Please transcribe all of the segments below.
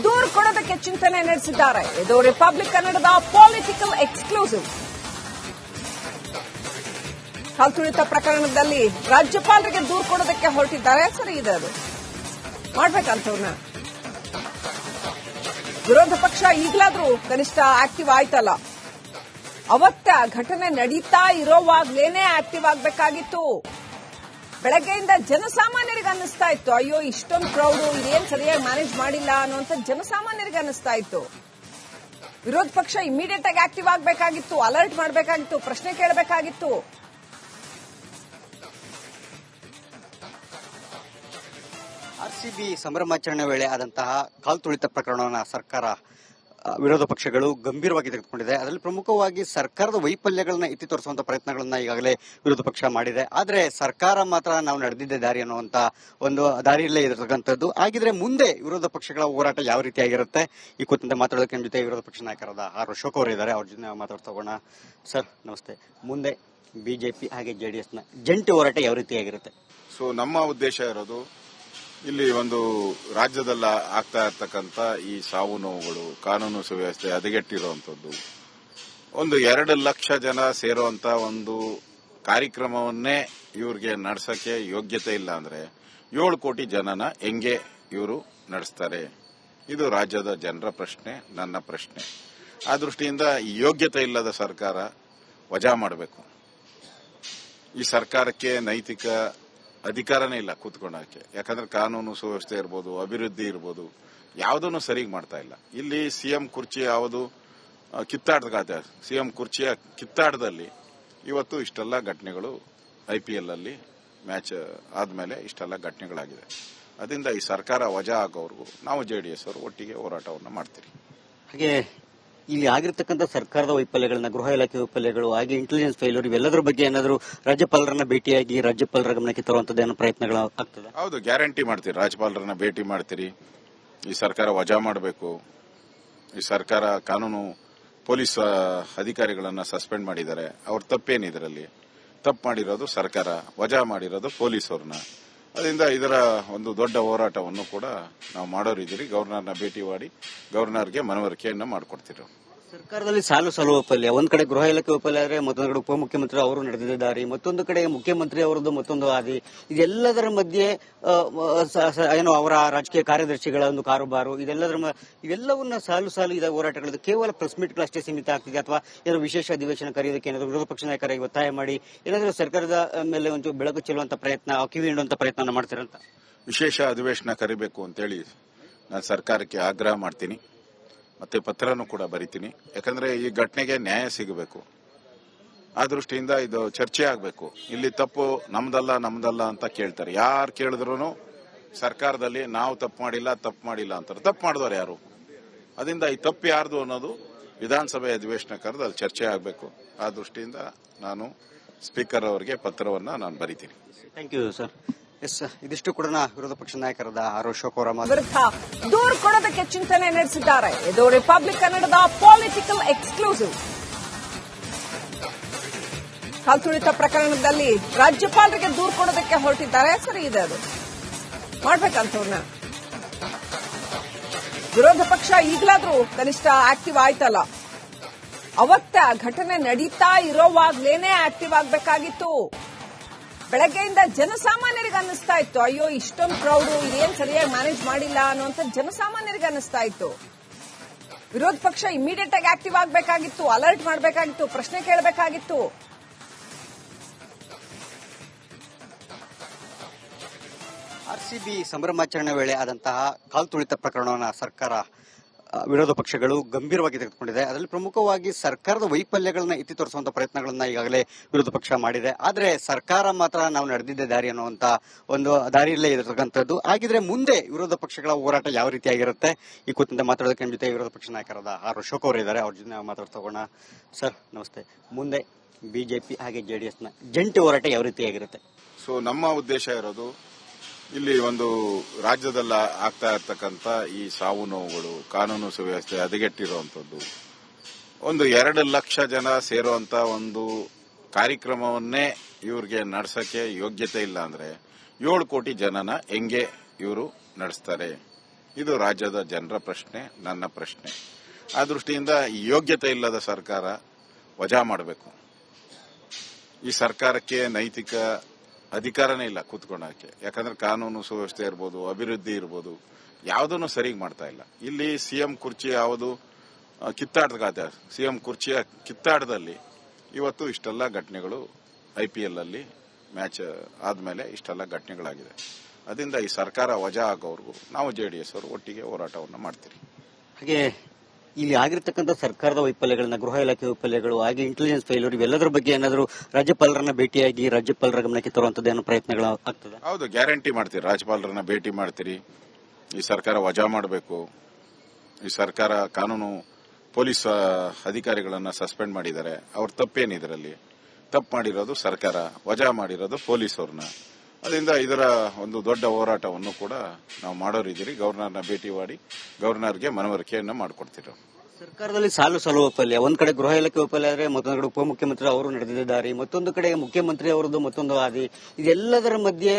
ದೂರು ಕೊಡೋದಕ್ಕೆ ಚಿಂತನೆ ನಡೆಸಿದ್ದಾರೆ. ಇದು ರಿಪಬ್ಲಿಕ್ ಕನ್ನಡದ ಪೊಲಿಟಿಕಲ್ ಎಕ್ಸ್ಕ್ಲೂಸಿವ್. ಕಲ್ತುಳಿತ ಪ್ರಕರಣದಲ್ಲಿ ರಾಜ್ಯಪಾಲರಿಗೆ ದೂರು ಕೊಡೋದಕ್ಕೆ ಹೊರಟಿದ್ದಾರೆ. ಸರಿ ಇದೆ, ಅದು ಮಾಡ್ಬೇಕಂತವ್ರನ್ನ. ವಿರೋಧ ಪಕ್ಷ ಈಗಲಾದ್ರೂ ಕನಿಷ್ಠ ಆಕ್ಟಿವ್ ಆಯ್ತಲ್ಲ. ಅವತ್ತ ಘಟನೆ ನಡೀತಾ ಇರೋವಾಗ್ಲೇನೆ ಆಕ್ಟಿವ್ ಆಗ್ಬೇಕಾಗಿತ್ತು. ಬೆಳಗ್ಗೆಯಿಂದ ಜನಸಾಮಾನ್ಯರಿಗೆ ಅನ್ನಿಸ್ತಾ ಇತ್ತು, ಅಯ್ಯೋ ಇಷ್ಟೊಂದು ಕ್ರೌಡು, ಇದೇನ್ ಸರಿಯಾಗಿ ಮ್ಯಾನೇಜ್ ಮಾಡಿಲ್ಲ ಅನ್ನುವಂತ ಜನಸಾಮಾನ್ಯರಿಗೆ ಅನ್ನಿಸ್ತಾ ಇತ್ತು. ವಿರೋಧ ಪಕ್ಷ ಇಮಿಡಿಯೇಟ್ ಆಗಿ ಆಕ್ಟಿವ್ ಆಗಬೇಕಾಗಿತ್ತು, ಅಲರ್ಟ್ ಮಾಡಬೇಕಾಗಿತ್ತು, ಪ್ರಶ್ನೆ ಕೇಳಬೇಕಾಗಿತ್ತು. ಆರ್ಸಿಬಿ ಸಂಭ್ರಮಾಚರಣೆ ವೇಳೆ ಆದಂತಹ ಕಾಲ್ತುಳಿತ ಪ್ರಕರಣವನ್ನು ಸರ್ಕಾರ ವಿರೋಧ ಪಕ್ಷಗಳು ಗಂಭೀರವಾಗಿ ತೆಗೆದುಕೊಂಡಿದೆ. ಅದರಲ್ಲಿ ಪ್ರಮುಖವಾಗಿ ಸರ್ಕಾರದ ವೈಫಲ್ಯಗಳನ್ನ ಎತ್ತಿ ತೋರಿಸುವಂತಹ ಪ್ರಯತ್ನಗಳನ್ನ ಈಗಾಗಲೇ ವಿರೋಧ ಪಕ್ಷ ಮಾಡಿದೆ. ಆದರೆ ಸರ್ಕಾರ ಮಾತ್ರ ನಾವು ನಡೆದಿದ್ದ ದಾರಿ ಅನ್ನುವಂತ ಒಂದು ದಾರಿಯಲ್ಲೇ ಇರತಕ್ಕಂಥದ್ದು. ಹಾಗಿದ್ರೆ ಮುಂದೆ ವಿರೋಧ ಪಕ್ಷಗಳ ಹೋರಾಟ ಯಾವ ರೀತಿಯಾಗಿರುತ್ತೆ, ಈ ಕುರಿತಂತೆ ಮಾತಾಡೋದಕ್ಕೆ ನಮ್ಮ ಜೊತೆ ವಿರೋಧ ಪಕ್ಷ ನಾಯಕರಾದ ಆರ್ ಅಶೋಕ್ ಅವರು ಇದ್ದಾರೆ. ಅವ್ರ ಜೊತೆ ಮಾತಾಡ್ತಾ ಹೋಗೋಣ. ಸರ್ ನಮಸ್ತೆ. ಮುಂದೆ ಬಿಜೆಪಿ ಹಾಗೆ ಜೆಡಿಎಸ್ನ ಜಂಟಿ ಹೋರಾಟ ಯಾವ ರೀತಿಯಾಗಿರುತ್ತೆ? ಸೊ ನಮ್ಮ ಉದ್ದೇಶ ಇರೋದು, ಇಲ್ಲಿ ಒಂದು ರಾಜ್ಯದಲ್ಲಿ ಆಗ್ತಾ ಇರ್ತಕ್ಕಂಥ ಈ ಸಾವು ನೋವುಗಳು, ಕಾನೂನು ಸುವ್ಯವಸ್ಥೆ ಹದಗೆಟ್ಟಿರುವಂತದ್ದು, ಒಂದು 2 ಲಕ್ಷ ಜನ ಸೇರುವಂತ ಒಂದು ಕಾರ್ಯಕ್ರಮವನ್ನೇ ಇವ್ರಿಗೆ ನಡೆಸಕ್ಕೆ ಯೋಗ್ಯತೆ ಇಲ್ಲ ಅಂದ್ರೆ 7 ಕೋಟಿ ಜನನ ಹೆಂಗೆ ಇವರು ನಡೆಸ್ತಾರೆ? ಇದು ರಾಜ್ಯದ ಜನರ ಪ್ರಶ್ನೆ, ನನ್ನ ಪ್ರಶ್ನೆ. ಆ ದೃಷ್ಟಿಯಿಂದ ಈ ಯೋಗ್ಯತೆ ಇಲ್ಲದ ಸರ್ಕಾರ ವಜಾ ಮಾಡಬೇಕು. ಈ ಸರ್ಕಾರಕ್ಕೆ ನೈತಿಕ ಅಧಿಕಾರನೇ ಇಲ್ಲ ಕೂತ್ಕೊಳ್ಳೋಕೆ. ಯಾಕಂದ್ರೆ ಕಾನೂನು ಸುವ್ಯವಸ್ಥೆ ಇರ್ಬೋದು, ಅಭಿವೃದ್ಧಿ ಇರ್ಬೋದು, ಯಾವುದನ್ನು ಸರಿಯಾಗಿ ಮಾಡ್ತಾ ಇಲ್ಲ. ಇಲ್ಲಿ ಸಿಎಂ ಕುರ್ಚಿ ಯಾವುದು ಕಿತ್ತಾಟದ ಸಿಎಂ ಕುರ್ಚಿಯ ಕಿತ್ತಾಟದಲ್ಲಿ ಇವತ್ತು ಇಷ್ಟೆಲ್ಲ ಘಟನೆಗಳು IPL ಅಲ್ಲಿ ಮ್ಯಾಚ್ ಆದ್ಮೇಲೆ ಇಷ್ಟೆಲ್ಲ ಘಟನೆಗಳಾಗಿದೆ. ಅದರಿಂದ ಈ ಸರ್ಕಾರ ವಜಾ ಆಗೋವರೆಗೂ ನಾವು JDS ಅವರು ಒಟ್ಟಿಗೆ ಹೋರಾಟವನ್ನು ಮಾಡ್ತೀರಿ. ಹಾಗೆ ಇಲ್ಲಿ ಆಗಿರ್ತಕ್ಕಂಥ ಸರ್ಕಾರದ ವೈಫಲ್ಯಗಳನ್ನ, ಗೃಹ ಇಲಾಖೆ ವೈಫಲ್ಯಗಳು, ಹಾಗೆ ಇಂಟೆಲಿಜೆನ್ಸ್ ಫೇಲ್ಯೂರ್, ಇವೆಲ್ಲದರ ಬಗ್ಗೆ ಏನಾದರೂ ರಾಜ್ಯಪಾಲರನ್ನ ಭೇಟಿಯಾಗಿ ರಾಜ್ಯಪಾಲರ ಗಮನಕ್ಕೆ ತರುವಂತದ್ದು ಏನೋ ಪ್ರಯತ್ನಗಳು ಆಗ್ತದೆ? ಹೌದು, ಗ್ಯಾರಂಟಿ ಮಾಡ್ತೀರಿ. ರಾಜ್ಯಪಾಲರನ್ನ ಭೇಟಿ ಮಾಡ್ತೀರಿ. ಈ ಸರ್ಕಾರ ವಜಾ ಮಾಡಬೇಕು. ಈ ಸರ್ಕಾರ ಕಾನೂನು ಪೊಲೀಸ್ ಅಧಿಕಾರಿಗಳನ್ನ ಸಸ್ಪೆಂಡ್ ಮಾಡಿದ್ದಾರೆ. ಅವ್ರ ತಪ್ಪೇನು ಇದರಲ್ಲಿ? ತಪ್ಪು ಮಾಡಿರೋದು ಸರ್ಕಾರ, ವಜಾ ಮಾಡಿರೋದು ಪೊಲೀಸ್ ಅವ್ರನ್ನ. ಅದರಿಂದ ಇದರ ಒಂದು ದೊಡ್ಡ ಹೋರಾಟವನ್ನು ಕೂಡ ನಾವು ಮಾಡೋರಿದ್ದೀರಿ. ಗವರ್ನರ್ನ ಭೇಟಿ ಮಾಡಿ ಗವರ್ನರ್ಗೆ ಮನವರಿಕೆಯನ್ನು ಮಾಡಿಕೊಡ್ತೀವಿ. ಸರ್ಕಾರದಲ್ಲಿ ಸಾಲು ವೈಫಲ್ಯ, ಒಂದ್ ಕಡೆ ಗೃಹ ಇಲಾಖೆ ವೈಫಲ್ಯ ಆದರೆ ಮತ್ತೊಂದು ಕಡೆ ಉಪಮುಖ್ಯಮಂತ್ರಿ ಅವರು ನಡೆದಿದ್ದ ದಾರಿ, ಮತ್ತೊಂದು ಕಡೆ ಮುಖ್ಯಮಂತ್ರಿ ಅವರದ್ದು ಮತ್ತೊಂದು ಹಾದಿ, ಇದೆಲ್ಲದರ ಮಧ್ಯೆ ಏನು ಅವರ ರಾಜಕೀಯ ಕಾರ್ಯದರ್ಶಿಗಳ ಒಂದು ಕಾರುಬಾರು, ಇವೆಲ್ಲವನ್ನ ಸಾಲು ಇದ ಹೋರಾಟಗಳು ಕೇವಲ ಪ್ರೆಸ್ ಮೀಟ್ಗಳು ಅಷ್ಟೇ ಸೀಮಿತ ಆಗ್ತಿದೆ, ಅಥವಾ ಏನೋ ವಿಶೇಷ ಅಧಿವೇಶನ ಕರೆಯೋದಕ್ಕೆ ಏನಾದರೂ ವಿರೋಧ ಪಕ್ಷ ನಾಯಕರಿಗೆ ಒತ್ತಾಯ ಮಾಡಿ ಏನಾದರೂ ಸರ್ಕಾರದ ಮೇಲೆ ಒಂದು ಬೆಳಕು ಚೆಲ್ಲುವಂತ ಪ್ರಯತ್ನ, ಕಿವಿ ಹಿಂಡುವಂತ ಪ್ರಯತ್ನ ಮಾಡ್ತೀರಂತ? ವಿಶೇಷ ಅಧಿವೇಶನ ಕರಿಬೇಕು ಅಂತೇಳಿ ನಾನು ಸರ್ಕಾರಕ್ಕೆ ಆಗ್ರಹ ಮಾಡ್ತೀನಿ. ಮತ್ತೆ ಪತ್ರನೂ ಕೂಡ ಬರಿತೀನಿ. ಯಾಕಂದ್ರೆ ಈ ಘಟನೆಗೆ ನ್ಯಾಯ ಸಿಗಬೇಕು. ಆ ದೃಷ್ಟಿಯಿಂದ ಇದು ಚರ್ಚೆ ಆಗಬೇಕು. ಇಲ್ಲಿ ತಪ್ಪು ನಮ್ದಲ್ಲ ಅಂತ ಕೇಳ್ತಾರೆ. ಯಾರು ಕೇಳಿದ್ರು ಸರ್ಕಾರದಲ್ಲಿ ನಾವು ತಪ್ಪು ಮಾಡಿಲ್ಲ ಅಂತಾರೆ. ತಪ್ಪು ಮಾಡಿದವರು ಯಾರು? ಅದರಿಂದ ಈ ತಪ್ಪು ಯಾರ್ದು ಅನ್ನೋದು ವಿಧಾನಸಭೆ ಅಧಿವೇಶನ ಕರೆದು ಅಲ್ಲಿ ಚರ್ಚೆ ಆಗಬೇಕು. ಆ ದೃಷ್ಟಿಯಿಂದ ನಾನು ಸ್ಪೀಕರ್ ಅವರಿಗೆ ಪತ್ರವನ್ನ ನಾನು ಬರಿತೀನಿ. Thank you sir. ಎಸ್, ಇದಿಷ್ಟು ಕೂಡ ವಿರೋಧ ಪಕ್ಷ ನಾಯಕರಾದ ಆರ್ ಅಶೋಕ್ ಅವರ ವಿರುದ್ಧ ದೂರು ಕೊಡೋದಕ್ಕೆ ಚಿಂತನೆ ನಡೆಸಿದ್ದಾರೆ. ಇದು ರಿಪಬ್ಲಿಕ್ ಕನ್ನಡದ ಪೊಲಿಟಿಕಲ್ ಎಕ್ಸ್ಕ್ಲೂಸಿವ್. ಕಲ್ತುಳಿತ ಪ್ರಕರಣದಲ್ಲಿ ರಾಜ್ಯಪಾಲರಿಗೆ ದೂರು ಕೊಡೋದಕ್ಕೆ ಹೊರಟಿದ್ದಾರೆ. ಸರಿ ಇದೆ, ಅದು ಮಾಡ್ಬೇಕಂತವ್ರನ್ನ. ವಿರೋಧ ಪಕ್ಷ ಈಗಲಾದ್ರೂ ಕನಿಷ್ಠ ಆಕ್ಟಿವ್ ಆಯ್ತಲ್ಲ. ಅವತ್ತ ಘಟನೆ ನಡೀತಾ ಇರೋವಾಗ್ಲೇನೆ ಆಕ್ಟಿವ್ ಆಗಬೇಕಾಗಿತ್ತು. ಬೆಳಗ್ಗೆಯಿಂದ ಜನಸಾಮಾನ್ಯರಿಗೆ ಅನ್ನಿಸ್ತಾ ಇತ್ತು, ಅಯ್ಯೋ ಇಷ್ಟೊಂದು ಕ್ರೌಡು, ಇದೇನ್ ಸರಿಯಾಗಿ ಮ್ಯಾನೇಜ್ ಮಾಡಿಲ್ಲ ಅನ್ನುವಂತ ಜನಸಾಮಾನ್ಯರಿಗೆ ಅನ್ನಿಸ್ತಾ ಇತ್ತು. ವಿರೋಧ ಪಕ್ಷ ಇಮಿಡಿಯೇಟ್ ಆಗಿ ಆಕ್ಟಿವ್ ಆಗಬೇಕಾಗಿತ್ತು, ಅಲರ್ಟ್ ಮಾಡಬೇಕಾಗಿತ್ತು, ಪ್ರಶ್ನೆ ಕೇಳಬೇಕಾಗಿತ್ತು. ಆರ್ಸಿಬಿ ಸಂಭ್ರಮಾಚರಣೆ ವೇಳೆ ಆದಂತಹ ಕಾಲ್ತುಳಿತ ಪ್ರಕರಣವನ್ನು ಸರ್ಕಾರ ವಿರೋಧ ಪಕ್ಷಗಳು ಗಂಭೀರವಾಗಿ ತೆಗೆದುಕೊಂಡಿದೆ. ಅದರಲ್ಲಿ ಪ್ರಮುಖವಾಗಿ ಸರ್ಕಾರದ ವೈಫಲ್ಯಗಳನ್ನ ಎತ್ತಿ ತೋರಿಸುವಂತಹ ಪ್ರಯತ್ನಗಳನ್ನ ಈಗಾಗಲೇ ವಿರೋಧ ಪಕ್ಷ ಮಾಡಿದೆ. ಆದರೆ ಸರ್ಕಾರ ಮಾತ್ರ ನಾವು ನಡೆದಿದ್ದ ದಾರಿ ಅನ್ನುವಂತ ಒಂದು ದಾರಿಯಲ್ಲೇ ಇರತಕ್ಕಂಥದ್ದು. ಹಾಗಿದ್ರೆ ಮುಂದೆ ವಿರೋಧ ಪಕ್ಷಗಳ ಹೋರಾಟ ಯಾವ ರೀತಿಯಾಗಿರುತ್ತೆ, ಈ ಕುರಿತಂತೆ ಮಾತಾಡೋದಕ್ಕೆ ನಮ್ಮ ಜೊತೆ ವಿರೋಧ ಪಕ್ಷ ನಾಯಕರಾದ ಆರ್ ಅಶೋಕ್ ಅವರು ಇದ್ದಾರೆ. ಅವ್ರ ಜೊತೆ ಮಾತಾಡ್ತಾ ಹೋಗೋಣ. ಸರ್ ನಮಸ್ತೆ. ಮುಂದೆ ಬಿಜೆಪಿ ಹಾಗೆ ಜೆಡಿಎಸ್ನ ಜಂಟಿ ಹೋರಾಟ ಯಾವ ರೀತಿಯಾಗಿರುತ್ತೆ? ಸೊ ನಮ್ಮ ಉದ್ದೇಶ ಇರೋದು, ಇಲ್ಲಿ ಒಂದು ರಾಜ್ಯದಲ್ಲಿ ಆಗ್ತಾ ಇರ್ತಕ್ಕಂಥ ಈ ಸಾವು ನೋವುಗಳು, ಕಾನೂನು ಸುವ್ಯವಸ್ಥೆ ಹದಗೆಟ್ಟಿರುವಂತದ್ದು, ಒಂದು 2 ಲಕ್ಷ ಜನ ಸೇರುವಂತ ಒಂದು ಕಾರ್ಯಕ್ರಮವನ್ನೇ ಇವ್ರಿಗೆ ನಡೆಸಕ್ಕೆ ಯೋಗ್ಯತೆ ಇಲ್ಲ ಅಂದ್ರೆ 7 ಕೋಟಿ ಜನನ ಹೆಂಗೆ ಇವರು ನಡೆಸ್ತಾರೆ? ಇದು ರಾಜ್ಯದ ಜನರ ಪ್ರಶ್ನೆ, ನನ್ನ ಪ್ರಶ್ನೆ. ಆ ದೃಷ್ಟಿಯಿಂದ ಯೋಗ್ಯತೆ ಇಲ್ಲದ ಸರ್ಕಾರ ವಜಾ ಮಾಡಬೇಕು. ಈ ಸರ್ಕಾರಕ್ಕೆ ನೈತಿಕ ಅಧಿಕಾರನೇ ಇಲ್ಲ ಕೂತ್ಕೊಳ್ಳೋಕೆ. ಯಾಕಂದ್ರೆ ಕಾನೂನು ಸುವ್ಯವಸ್ಥೆ ಇರ್ಬೋದು, ಅಭಿವೃದ್ಧಿ ಇರ್ಬೋದು, ಯಾವುದನ್ನು ಸರಿಯಾಗಿ ಮಾಡ್ತಾ ಇಲ್ಲ. ಇಲ್ಲಿ ಸಿಎಂ ಕುರ್ಚಿ ಯಾವುದು ಕಿತ್ತಾಟದ ಸಿಎಂ ಕುರ್ಚಿಯ ಕಿತ್ತಾಟದಲ್ಲಿ ಇವತ್ತು ಇಷ್ಟೆಲ್ಲ ಘಟನೆಗಳು IPL ಅಲ್ಲಿ ಮ್ಯಾಚ್ ಆದ್ಮೇಲೆ ಇಷ್ಟೆಲ್ಲ ಘಟನೆಗಳಾಗಿದೆ. ಅದರಿಂದ ಈ ಸರ್ಕಾರ ವಜಾ ಆಗೋವರೆಗೂ ನಾವು JDS ಅವರು ಒಟ್ಟಿಗೆ ಹೋರಾಟವನ್ನು ಮಾಡ್ತೀರಿ. ಹಾಗೆ ಇಲ್ಲಿ ಆಗಿರ್ತಕ್ಕಂಥ ಸರ್ಕಾರದ ವೈಫಲ್ಯಗಳನ್ನ, ಗೃಹ ಇಲಾಖೆ ವೈಫಲ್ಯಗಳು, ಹಾಗೆ ಇಂಟೆಲಿಜೆನ್ಸ್ ಫೇಲ್ಯೂರ್, ಇವೆಲ್ಲದರ ಬಗ್ಗೆ ಏನಾದರೂ ರಾಜ್ಯಪಾಲರನ್ನ ಭೇಟಿಯಾಗಿ ರಾಜ್ಯಪಾಲರ ಗಮನಕ್ಕೆ ತರುವಂತದ್ದು ಏನೋ ಪ್ರಯತ್ನಗಳು ಆಗ್ತದೆ? ಹೌದು, ಗ್ಯಾರಂಟಿ ಮಾಡ್ತೀರಿ. ರಾಜ್ಯಪಾಲರನ್ನ ಭೇಟಿ ಮಾಡ್ತೀರಿ. ಈ ಸರ್ಕಾರ ವಜಾ ಮಾಡಬೇಕು. ಈ ಸರ್ಕಾರ ಕಾನೂನು ಪೊಲೀಸ್ ಅಧಿಕಾರಿಗಳನ್ನ ಸಸ್ಪೆಂಡ್ ಮಾಡಿದ್ದಾರೆ. ಅವ್ರ ತಪ್ಪೇನು ಇದರಲ್ಲಿ? ತಪ್ಪು ಮಾಡಿರೋದು ಸರ್ಕಾರ, ವಜಾ ಮಾಡಿರೋದು ಪೊಲೀಸ್ ಅವ್ರನ್ನ. ಅದರಿಂದ ಇದರ ಒಂದು ದೊಡ್ಡ ಹೋರಾಟವನ್ನು ಕೂಡ ನಾವು ಮಾಡೋರಿದ್ದೀರಿ. ಗವರ್ನರ್ನ ಭೇಟಿ ಮಾಡಿ ಗವರ್ನರ್ಗೆ ಮನವರಿಕೆಯನ್ನು ಮಾಡಿಕೊಡ್ತೀವಿ. ಸರ್ಕಾರದಲ್ಲಿ ಸಾಲು ವೈಫಲ್ಯ, ಒಂದ್ ಕಡೆ ಗೃಹ ಇಲಾಖೆ ವೈಫಲ್ಯ ಆದ್ರೆ ಮತ್ತೊಂದು ಕಡೆ ಉಪಮುಖ್ಯಮಂತ್ರಿ ಅವರು ನಡೆದಿದ್ದ ದಾರಿ, ಮತ್ತೊಂದು ಕಡೆ ಮುಖ್ಯಮಂತ್ರಿ ಅವರದ್ದು ಮತ್ತೊಂದು ಹಾದಿ, ಇದೆಲ್ಲದರ ಮಧ್ಯೆ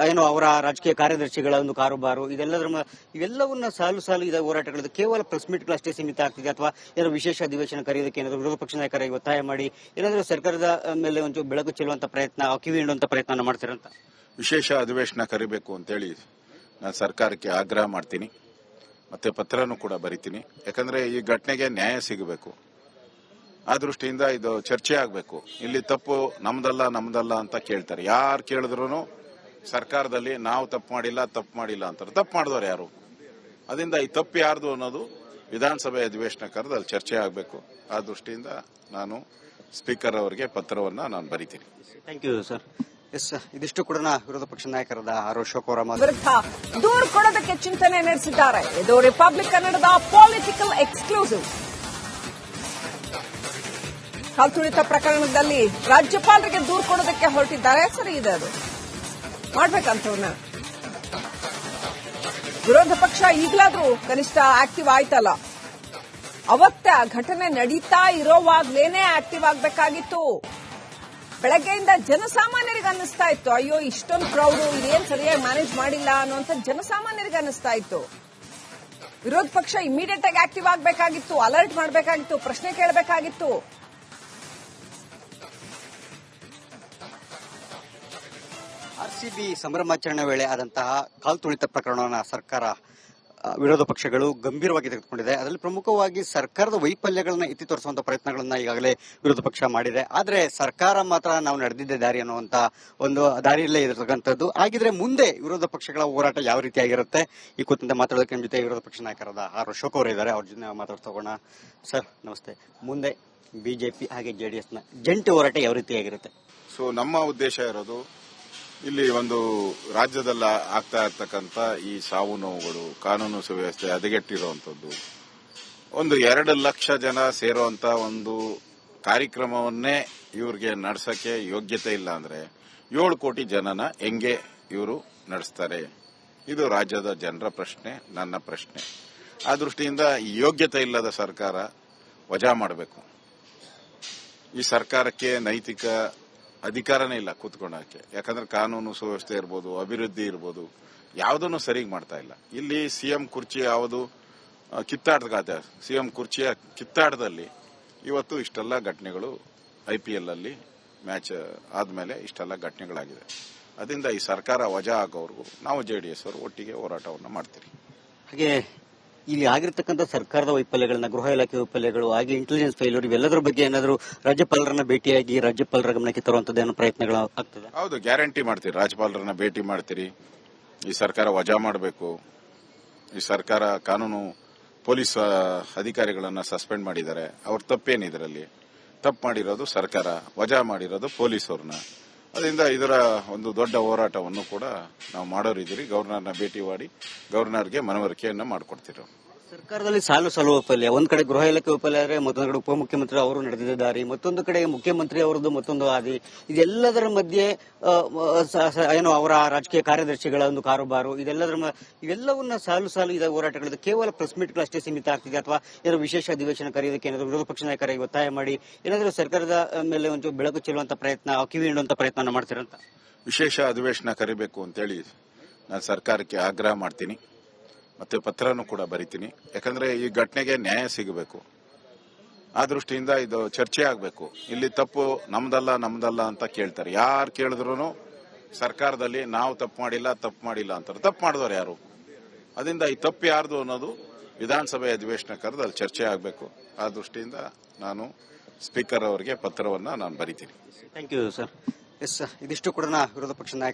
ಏನೋ ಅವರ ರಾಜಕೀಯ ಕಾರ್ಯದರ್ಶಿಗಳ ಒಂದು ಕಾರುಬಾರು, ಇವೆಲ್ಲವನ್ನ ಸಾಲು ಇದ ಹೋರಾಟಗಳು ಕೇವಲ ಪ್ರೆಸ್ ಮೀಟ್ಗಳು ಅಷ್ಟೇ ಸೀಮಿತ ಆಗ್ತಿದೆ, ಅಥವಾ ಏನೋ ವಿಶೇಷ ಅಧಿವೇಶನ ಕರೆಯೋದಕ್ಕೆ ಏನಾದರೂ ವಿರೋಧ ಪಕ್ಷ ನಾಯಕರಾಗಿ ಒತ್ತಾಯ ಮಾಡಿ ಏನಾದರೂ ಸರ್ಕಾರದ ಮೇಲೆ ಒಂಚೂರು ಬೆಳಕು ಚೆಲ್ಲುವಂತ ಪ್ರಯತ್ನ, ಕಿವಿ ಹಿಂಡುವಂತ ಪ್ರಯತ್ನ ಮಾಡ್ತಿರಂತ? ವಿಶೇಷ ಅಧಿವೇಶನ ಕರಿಬೇಕು ಅಂತೇಳಿ ನಾನು ಸರ್ಕಾರಕ್ಕೆ ಆಗ್ರಹ ಮಾಡ್ತೀನಿ. ಮತ್ತೆ ಪತ್ರನೂ ಕೂಡ ಬರಿತೀನಿ. ಯಾಕಂದ್ರೆ ಈ ಘಟನೆಗೆ ನ್ಯಾಯ ಸಿಗಬೇಕು. ಆ ದೃಷ್ಟಿಯಿಂದ ಇದು ಚರ್ಚೆ ಆಗಬೇಕು. ಇಲ್ಲಿ ತಪ್ಪು ನಮ್ದಲ್ಲ ಅಂತ ಕೇಳ್ತಾರೆ. ಯಾರು ಕೇಳಿದ್ರು ಸರ್ಕಾರದಲ್ಲಿ ನಾವು ತಪ್ಪು ಮಾಡಿಲ್ಲ ಅಂತಾರೆ. ತಪ್ಪು ಮಾಡಿದವರು ಯಾರು? ಅದರಿಂದ ಈ ತಪ್ಪು ಯಾರ್ದು ಅನ್ನೋದು ವಿಧಾನಸಭೆ ಅಧಿವೇಶನ ಕರೆದು ಅಲ್ಲಿ ಚರ್ಚೆ ಆಗಬೇಕು. ಆ ದೃಷ್ಟಿಯಿಂದ ನಾನು ಸ್ಪೀಕರ್ ಅವರಿಗೆ ಪತ್ರವನ್ನ ನಾನು ಬರಿತೀನಿ. Thank you sir. ಎಸ್, ಇದಿಷ್ಟು ಕೂಡ ವಿರೋಧ ಪಕ್ಷ ನಾಯಕರಾದ ಆರ್ ಅಶೋಕ್ ಅವರ ವಿರುದ್ಧ ದೂರು ಕೊಡೋದಕ್ಕೆ ಚಿಂತನೆ ನಡೆಸಿದ್ದಾರೆ. ಇದು ರಿಪಬ್ಲಿಕ್ ಕನ್ನಡದ ಪೊಲಿಟಿಕಲ್ ಎಕ್ಸ್ಕ್ಲೂಸಿವ್. ಕಾಲ್ತುಳಿತ ಪ್ರಕರಣದಲ್ಲಿ ರಾಜ್ಯಪಾಲರಿಗೆ ದೂರು ಕೊಡೋದಕ್ಕೆ ಹೊರಟಿದ್ದಾರೆ. ಸರಿ ಇದೆ, ಅದು ಮಾಡ್ಬೇಕಂತವ್ನ. ವಿರೋಧ ಪಕ್ಷ ಈಗಲಾದ್ರೂ ಕನಿಷ್ಠ ಆಕ್ಟಿವ್ ಆಯ್ತಲ್ಲ. ಅವತ್ತೇ ಆ ಘಟನೆ ನಡೀತಾ ಇರೋವಾಗ್ಲೇನೆ ಆಕ್ಟಿವ್ ಆಗ್ಬೇಕಾಗಿತ್ತು. ಬೆಳಗ್ಗೆಯಿಂದ ಜನಸಾಮಾನ್ಯರಿಗೆ ಅನ್ನಿಸ್ತಾ ಇತ್ತು, ಅಯ್ಯೋ ಇಷ್ಟೊಂದು ಕ್ರೌಡ್, ಇದೇನ್ ಸರಿಯಾಗಿ ಮ್ಯಾನೇಜ್ ಮಾಡಿಲ್ಲ ಅನ್ನುವಂಥ ಜನಸಾಮಾನ್ಯರಿಗೆ ಅನ್ನಿಸ್ತಾ ಇತ್ತು. ವಿರೋಧ ಪಕ್ಷ ಇಮಿಡಿಯೇಟ್ ಆಗಿ ಆಕ್ಟಿವ್ ಆಗಬೇಕಾಗಿತ್ತು, ಅಲರ್ಟ್ ಮಾಡಬೇಕಾಗಿತ್ತು, ಪ್ರಶ್ನೆ ಕೇಳಬೇಕಾಗಿತ್ತು. RCB ಸಂಭ್ರಮಾಚರಣೆ ವೇಳೆ ಆದಂತಹ ಕಾಲ್ತುಳಿತ ಪ್ರಕರಣವನ್ನು ಸರ್ಕಾರ, ವಿರೋಧ ಪಕ್ಷಗಳು ಗಂಭೀರವಾಗಿ ತೆಗೆದುಕೊಂಡಿದೆ. ಅದರಲ್ಲಿ ಪ್ರಮುಖವಾಗಿ ಸರ್ಕಾರದ ವೈಫಲ್ಯಗಳನ್ನ ಎತ್ತಿ ತೋರಿಸುವಂತ ಪ್ರಯತ್ನಗಳನ್ನ ಈಗಾಗಲೇ ವಿರೋಧ ಪಕ್ಷ ಮಾಡಿದೆ. ಆದ್ರೆ ಸರ್ಕಾರ ಮಾತ್ರ ನಾವು ನಡೆದಿದ್ದ ದಾರಿ ಅನ್ನುವಂತ ಒಂದು ದಾರಿಯಲ್ಲೇ ಇರತಕ್ಕಂಥದ್ದು. ಹಾಗಿದ್ರೆ ಮುಂದೆ ವಿರೋಧ ಪಕ್ಷಗಳ ಹೋರಾಟ ಯಾವ ರೀತಿಯಾಗಿರುತ್ತೆ? ಈ ಕುರಿತಂತೆ ಮಾತಾಡೋದಕ್ಕೆ ನಮ್ಮ ಜೊತೆ ವಿರೋಧ ಪಕ್ಷ ನಾಯಕರಾದ ಆರ್ ಅಶೋಕ್ ಅವರು ಇದ್ದಾರೆ. ಅವ್ರ ಜೊತೆ ಮಾತಾಡ್ತಾ ಹೋಗೋಣ. ಸರ್ ನಮಸ್ತೆ. ಮುಂದೆ ಬಿಜೆಪಿ ಹಾಗೆ JDS ನ ಜಂಟಿ ಹೋರಾಟ ಯಾವ ರೀತಿಯಾಗಿರುತ್ತೆ? ಸೊ ನಮ್ಮ ಉದ್ದೇಶ ಇರೋದು, ಇಲ್ಲಿ ಒಂದು ರಾಜ್ಯದಲ್ಲಿ ಆಗ್ತಾ ಇರ್ತಕ್ಕಂಥ ಈ ಸಾವು ನೋವುಗಳು, ಕಾನೂನು ಸುವ್ಯವಸ್ಥೆ ಹದಗೆಟ್ಟಿರುವಂತದ್ದು, ಒಂದು 2 ಲಕ್ಷ ಜನ ಸೇರುವಂತ ಒಂದು ಕಾರ್ಯಕ್ರಮವನ್ನೇ ಇವ್ರಿಗೆ ನಡೆಸಕ್ಕೆ ಯೋಗ್ಯತೆ ಇಲ್ಲ ಅಂದ್ರೆ 7 ಕೋಟಿ ಜನನ ಹೆಂಗೆ ಇವರು ನಡೆಸ್ತಾರೆ? ಇದು ರಾಜ್ಯದ ಜನರ ಪ್ರಶ್ನೆ, ನನ್ನ ಪ್ರಶ್ನೆ. ಆ ದೃಷ್ಟಿಯಿಂದ ಯೋಗ್ಯತೆ ಇಲ್ಲದ ಸರ್ಕಾರ ವಜಾ ಮಾಡಬೇಕು. ಈ ಸರ್ಕಾರಕ್ಕೆ ನೈತಿಕ ಅಧಿಕಾರನೇ ಇಲ್ಲ ಕೂತ್ಕೊಳ್ಳೋಕೆ. ಯಾಕಂದ್ರೆ ಕಾನೂನು ಸುವ್ಯವಸ್ಥೆ ಇರ್ಬೋದು, ಅಭಿವೃದ್ಧಿ ಇರ್ಬೋದು, ಯಾವುದನ್ನು ಸರಿಯಾಗಿ ಮಾಡ್ತಾ ಇಲ್ಲ. ಇಲ್ಲಿ ಸಿಎಂ ಕುರ್ಚಿ ಯಾವುದು ಕಿತ್ತಾಟದ ಸಿಎಂ ಕುರ್ಚಿಯ ಕಿತ್ತಾಟದಲ್ಲಿ ಇವತ್ತು ಇಷ್ಟೆಲ್ಲ ಘಟನೆಗಳು IPL ಅಲ್ಲಿ ಮ್ಯಾಚ್ ಆದ್ಮೇಲೆ ಇಷ್ಟೆಲ್ಲ ಘಟನೆಗಳಾಗಿದೆ. ಅದರಿಂದ ಈ ಸರ್ಕಾರ ವಜಾ ಆಗೋವರೆಗೂ ನಾವು JDS ಅವರು ಒಟ್ಟಿಗೆ ಹೋರಾಟವನ್ನು ಮಾಡ್ತೀರಿ. ಹಾಗೆ ಇಲ್ಲಿ ಆಗಿರ್ತಕ್ಕಂಥ ಸರ್ಕಾರದ ವೈಫಲ್ಯಗಳನ್ನ, ಗೃಹ ಇಲಾಖೆ ವೈಫಲ್ಯಗಳು, ಹಾಗೆ ಇಂಟೆಲಿಜೆನ್ಸ್ ಫೇಲ್ಯೂರ್, ಇವೆಲ್ಲದರ ಬಗ್ಗೆ ಏನಾದರೂ ರಾಜ್ಯಪಾಲರನ್ನ ಭೇಟಿಯಾಗಿ ರಾಜ್ಯಪಾಲರ ಗಮನಕ್ಕೆ ತರುವಂತದ್ದು ಏನೋ ಪ್ರಯತ್ನಗಳು ಆಗ್ತದೆ? ಹೌದು, ಗ್ಯಾರಂಟಿ ಮಾಡ್ತೀರಿ. ರಾಜ್ಯಪಾಲರನ್ನ ಭೇಟಿ ಮಾಡ್ತೀರಿ. ಈ ಸರ್ಕಾರ ವಜಾ ಮಾಡಬೇಕು. ಈ ಸರ್ಕಾರ ಕಾನೂನು ಪೊಲೀಸ್ ಅಧಿಕಾರಿಗಳನ್ನ ಸಸ್ಪೆಂಡ್ ಮಾಡಿದ್ದಾರೆ. ಅವ್ರ ತಪ್ಪೇನು ಇದರಲ್ಲಿ? ತಪ್ಪು ಮಾಡಿರೋದು ಸರ್ಕಾರ, ವಜಾ ಮಾಡಿರೋದು ಪೊಲೀಸ್ ಅವ್ರನ್ನ. ಅದರಿಂದ ಇದರ ಒಂದು ದೊಡ್ಡ ಹೋರಾಟವನ್ನು ಕೂಡ ನಾವು ಮಾಡೋರಿದ್ದೀರಿ. ಗವರ್ನರ್ನ ಭೇಟಿ ಮಾಡಿ ಗವರ್ನರ್ಗೆ ಮನವರಿಕೆಯನ್ನು ಮಾಡಿಕೊಡ್ತೀವಿ. ಸರ್ಕಾರದಲ್ಲಿ ಸಾಲು ವೈಫಲ್ಯ, ಒಂದ್ ಕಡೆ ಗೃಹ ಇಲಾಖೆ ವೈಫಲ್ಯ ಆದ್ರೆ ಮತ್ತೊಂದು ಕಡೆ ಉಪಮುಖ್ಯಮಂತ್ರಿ ಅವರು ನಡೆದಿದ್ದ ದಾರಿ, ಮತ್ತೊಂದು ಕಡೆ ಮುಖ್ಯಮಂತ್ರಿ ಅವರದ್ದು ಮತ್ತೊಂದು ಹಾದಿ, ಇದೆಲ್ಲದರ ಮಧ್ಯೆ ಏನೋ ಅವರ ರಾಜಕೀಯ ಕಾರ್ಯದರ್ಶಿಗಳ ಒಂದು ಕಾರುಬಾರು, ಇವೆಲ್ಲವನ್ನ ಸಾಲು ಇದ ಹೋರಾಟಗಳು ಕೇವಲ ಪ್ರೆಸ್ ಮೀಟ್ಗಳು ಅಷ್ಟೇ ಸೀಮಿತ ಆಗ್ತಿದೆ, ಅಥವಾ ಏನೋ ವಿಶೇಷ ಅಧಿವೇಶನ ಕರೆಯೋದಕ್ಕೆ ಏನಾದರೂ ವಿರೋಧ ಪಕ್ಷ ನಾಯಕರಾಗಿ ಒತ್ತಾಯ ಮಾಡಿ ಏನಾದರೂ ಸರ್ಕಾರದ ಮೇಲೆ ಒಂಚೂರು ಬೆಳಕು ಚೆಲ್ಲುವಂತ ಪ್ರಯತ್ನ, ಕಿವಿ ಹಿಂಡುವಂತ ಪ್ರಯತ್ನ ಮಾಡ್ತಿರಂತ? ವಿಶೇಷ ಅಧಿವೇಶನ ಕರಿಬೇಕು ಅಂತೇಳಿ ನಾನು ಸರ್ಕಾರಕ್ಕೆ ಆಗ್ರಹ ಮಾಡ್ತೀನಿ. ಮತ್ತೆ ಪತ್ರನೂ ಕೂಡ ಬರಿತೀನಿ. ಯಾಕಂದ್ರೆ ಈ ಘಟನೆಗೆ ನ್ಯಾಯ ಸಿಗಬೇಕು. ಆ ದೃಷ್ಟಿಯಿಂದ ಇದು ಚರ್ಚೆ ಆಗಬೇಕು. ಇಲ್ಲಿ ತಪ್ಪು ನಮ್ದಲ್ಲ ಅಂತ ಕೇಳ್ತಾರೆ. ಯಾರು ಕೇಳಿದ್ರು ಸರ್ಕಾರದಲ್ಲಿ ನಾವು ತಪ್ಪು ಮಾಡಿಲ್ಲ ಅಂತಾರೆ. ತಪ್ಪು ಮಾಡಿದವರು ಯಾರು? ಅದರಿಂದ ಈ ತಪ್ಪು ಯಾರ್ದು ಅನ್ನೋದು ವಿಧಾನಸಭೆ ಅಧಿವೇಶನ ಕರೆದು ಅಲ್ಲಿ ಚರ್ಚೆ ಆಗಬೇಕು. ಆ ದೃಷ್ಟಿಯಿಂದ ನಾನು ಸ್ಪೀಕರ್ ಅವರಿಗೆ ಪತ್ರವನ್ನ ನಾನು ಬರಿತೀನಿ. Thank you sir. ಎಸ್, ಇದಿಷ್ಟು ಕೂಡ ವಿರೋಧ ಪಕ್ಷ ನಾಯಕ